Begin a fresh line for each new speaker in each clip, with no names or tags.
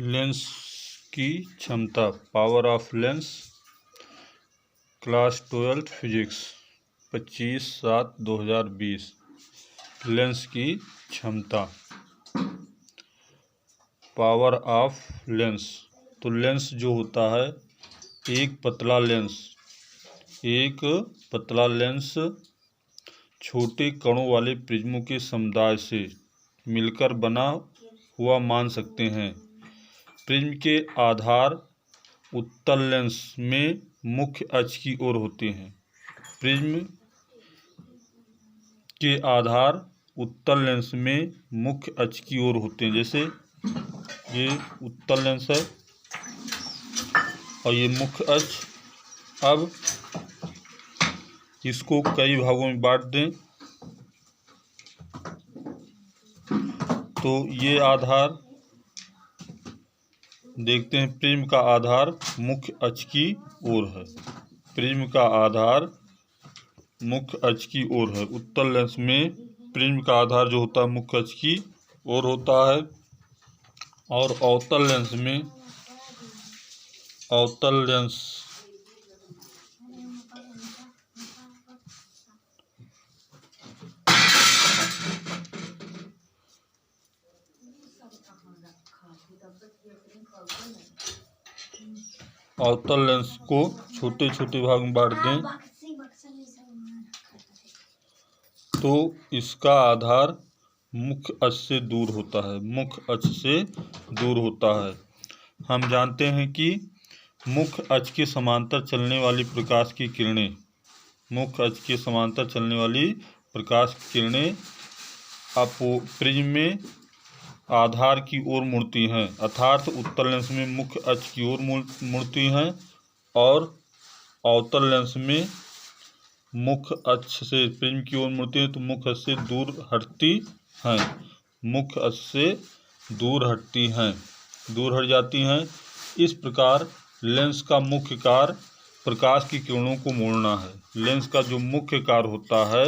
Lens की क्षमता, power of lens, class 12 physics, 25/7/2020। Lens की क्षमता, पावर ऑफ लेंस। तो लेंस जो होता है, एक पतला लेंस छोटे कणों वाले प्रिज्मों के समुदाय से मिलकर बना हुआ मान सकते हैं। प्रिज्म के आधार उत्तल लेंस में मुख्य अक्ष की ओर होते हैं। प्रिज्म के आधार उत्तल लेंस में मुख्य अक्ष की ओर होते हैं। जैसे ये उत्तल लेंस है और ये मुख्य अक्ष। अब इसको कई भागों में बांट दें तो ये आधार देखते हैं, प्रिज्म का आधार मुख्य अक्ष की ओर है। प्रिज्म का आधार मुख्य अक्ष की ओर है। उत्तल लेंस में प्रिज्म का आधार जो होता है मुख्य अक्ष की ओर होता है। और अवतल लेंस में अवतल लेंस को छोटे छोटे भाग में बांट दें तो इसका आधार मुख्य अक्ष से दूर होता है। मुख्य अक्ष से दूर होता है। हम जानते हैं कि मुख्य अक्ष के समांतर चलने वाली प्रकाश की किरणें, मुख्य अक्ष के समांतर चलने वाली प्रकाश की किरणें प्रिज्म में आधार की ओर मुड़ती हैं। अर्थात उत्तल लेंस में मुख्य अक्ष की ओर मुड़ती हैं और अवतल लेंस में मुख्य अक्ष से प्रिज्म की ओर मुड़ती हैं तो मुख्य अक्ष से दूर हटती हैं। मुख्य अक्ष से दूर हटती हैं, दूर हट जाती हैं। इस प्रकार लेंस का मुख्य कार्य प्रकाश की किरणों को मोड़ना है। लेंस का जो मुख्य कार्य होता है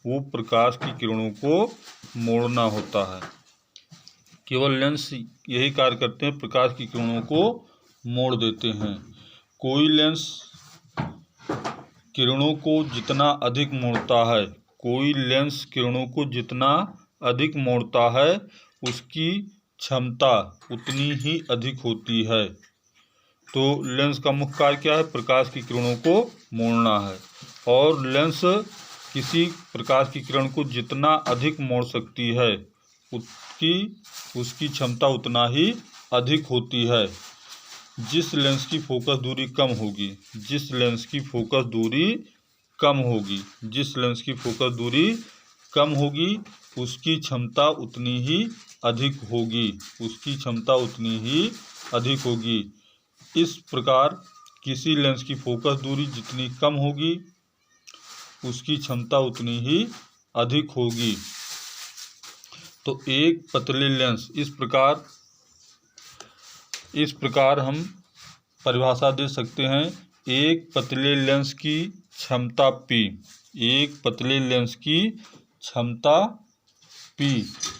वो प्रकाश की किरणों को मोड़ना होता है। केवल लेंस यही कार्य करते हैं, प्रकाश की किरणों को मोड़ देते हैं। कोई लेंस किरणों को जितना अधिक मोड़ता है, कोई लेंस किरणों को जितना अधिक मोड़ता है उसकी क्षमता उतनी ही अधिक होती है। तो लेंस का मुख्य कार्य क्या है? प्रकाश की किरणों को मोड़ना है। और लेंस किसी प्रकाश की किरण को जितना अधिक मोड़ सकती है उसकी क्षमता उतना ही अधिक होती है। जिस लेंस की फोकस दूरी कम होगी, जिस लेंस की फोकस दूरी कम होगी, जिस लेंस की फोकस दूरी कम होगी उसकी क्षमता उतनी ही अधिक होगी, उसकी क्षमता उतनी ही अधिक होगी। इस प्रकार किसी लेंस की फोकस दूरी जितनी कम होगी उसकी क्षमता उतनी ही अधिक होगी। तो एक पतले लेंस, इस प्रकार हम परिभाषा दे सकते हैं। एक पतले लेंस की क्षमता P, एक पतले लेंस की क्षमता P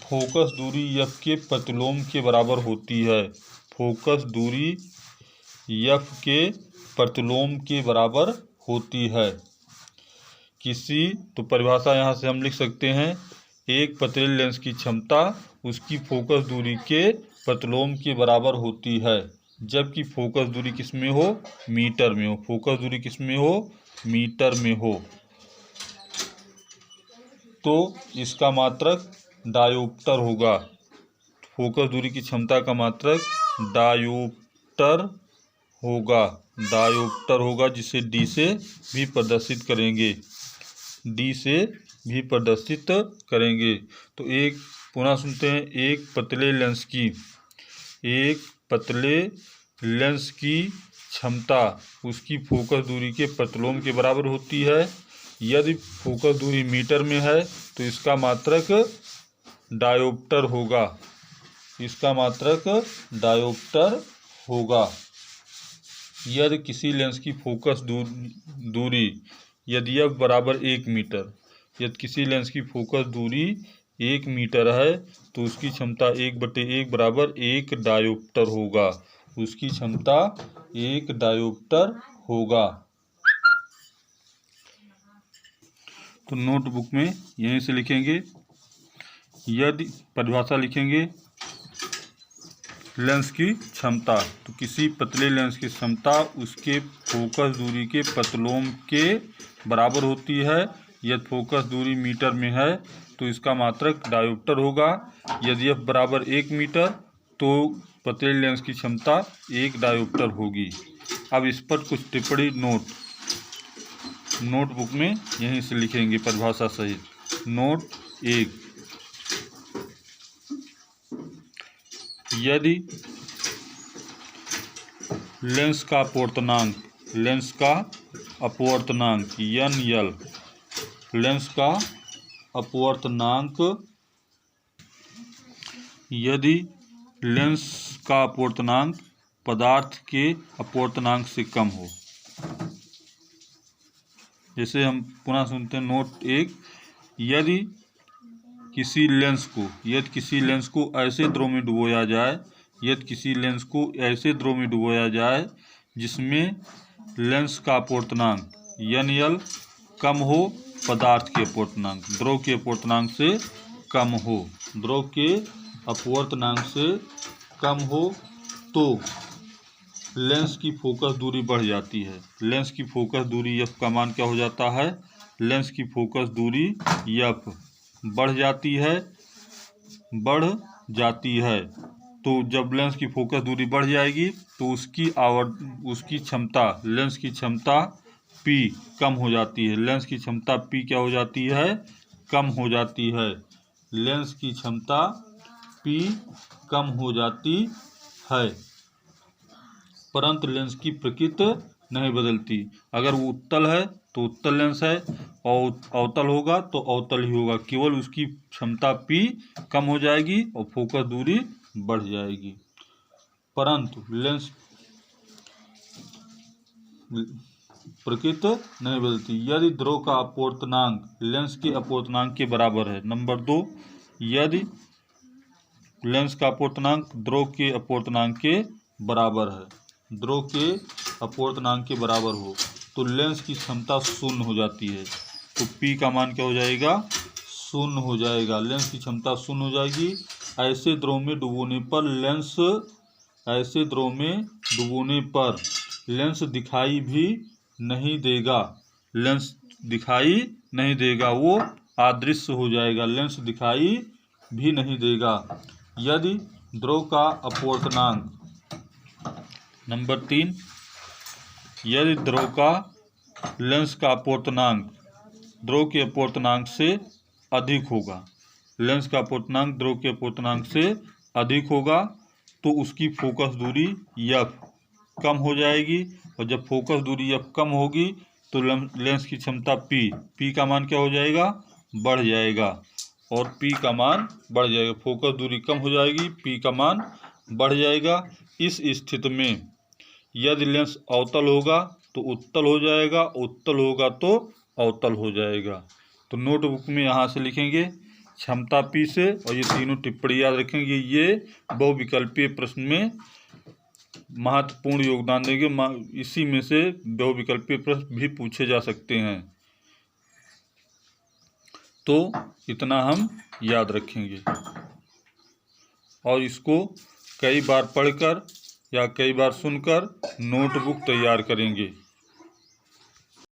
फोकस दूरी F के प्रतिलोम के बराबर होती है। फोकस दूरी F के प्रतिलोम के बराबर होती है। तो परिभाषा यहाँ से हम लिख सकते हैं, एक पतले लेंस की क्षमता उसकी फोकस दूरी के प्रतिलोम के बराबर होती है, जबकि फोकस दूरी किस में हो? मीटर में हो। फोकस दूरी किस में हो? मीटर में हो। तो इसका मात्रक डायोप्टर होगा। फोकस दूरी की क्षमता का मात्रक डायोप्टर होगा, जिसे D से भी प्रदर्शित करेंगे, D से भी प्रदर्शित करेंगे। तो पुनः सुनते हैं। एक पतले लेंस की क्षमता उसकी फोकस दूरी के प्रतिलोम के बराबर होती है। यदि फोकस दूरी मीटर में है तो इसका मात्रक डायोप्टर होगा, इसका मात्रक डायोप्टर होगा। यदि किसी लेंस की फोकस दूरी यदि F बराबर 1 मीटर, यदि किसी लेंस की फोकस दूरी 1 मीटर है तो उसकी क्षमता 1/1 बराबर 1 डायोप्टर होगा। उसकी क्षमता 1 डायोप्टर होगा। तो नोटबुक में यहीं से लिखेंगे। यदि परिभाषा लिखेंगे लेंस की क्षमता, तो किसी पतले लेंस की क्षमता उसके फोकस दूरी के पतलों के बराबर होती है। यदि फोकस दूरी मीटर में है तो इसका मात्रक डायोप्टर होगा। यदि f बराबर 1 मीटर तो पतले लेंस की क्षमता 1 डायोप्टर होगी। अब इस पर कुछ टिप्पणी नोटबुक में यहीं से लिखेंगे परिभाषा सहित। नोट 1, यदि लेंस का अपवर्तनांक NL, लेंस का अपवर्तनांक, यदि लेंस का अपवर्तनांक पदार्थ के अपवर्तनांक से कम हो। जैसे हम पुनः सुनते हैं नोट 1, यदि किसी लेंस को ऐसे द्रव में डुबोया जाए, जिसमें लेंस का अपवर्तनांक NL कम हो पदार्थ के अपवर्तनांक, द्रव के अपवर्तनांक से कम हो, तो लेंस की फोकस दूरी बढ़ जाती है। लेंस की फोकस दूरी f का मान क्या हो जाता है? लेंस की फोकस दूरी f बढ़ जाती है। तो जब लेंस की फोकस दूरी बढ़ जाएगी तो उसकी क्षमता, लेंस की क्षमता P कम हो जाती है। लेंस की क्षमता P क्या हो जाती है? कम हो जाती है। लेंस की क्षमता P कम हो जाती है, परंतु लेंस की प्रकृति नहीं बदलती। अगर वो उत्तल है तो उत्तल लेंस है, और अवतल होगा तो अवतल ही होगा। केवल उसकी क्षमता P कम हो जाएगी और फोकस दूरी बढ़ जाएगी, परंतु लेंस प्रकृति नहीं बदलती। यदि द्रव का अपवर्तनांक लेंस के अपवर्तनांक के बराबर है। नंबर 2, यदि लेंस का अपवर्तनांक द्रव के अपवर्तनांक के बराबर हो तो लेंस की क्षमता शून्य हो जाती है। तो P का मान क्या हो जाएगा? शून्य हो जाएगा। लेंस की क्षमता शून्य हो जाएगी। ऐसे द्रव में डुबोने पर लेंस दिखाई भी नहीं देगा। वो अदृश्य हो जाएगा। लेंस दिखाई भी नहीं देगा। यदि द्रव का अपवर्तनांक, नंबर 3, यदि लेंस का अपवर्तनांक द्रव के अपवर्तनांक से अधिक होगा, लेंस का अपवर्तनांक द्रव के अपवर्तनांक से अधिक होगा तो उसकी फोकस दूरी f कम हो जाएगी। और जब फोकस दूरी f कम होगी तो लेंस की क्षमता P का मान क्या हो जाएगा? बढ़ जाएगा। और P का मान बढ़ जाएगा। फोकस दूरी कम हो जाएगी, P का मान बढ़ जाएगा। इस स्थिति में यदि लेंस अवतल होगा तो उत्तल हो जाएगा, उत्तल होगा तो अवतल हो जाएगा। तो नोटबुक में यहाँ से लिखेंगे क्षमता P से, और ये तीनों टिप्पणी याद रखेंगे। ये बहुविकल्पीय प्रश्न में महत्वपूर्ण योगदान देंगे। इसी में से बहुविकल्पीय प्रश्न भी पूछे जा सकते हैं। तो इतना हम याद रखेंगे और इसको कई बार पढ़कर या कई बार सुनकर नोटबुक तैयार करेंगे।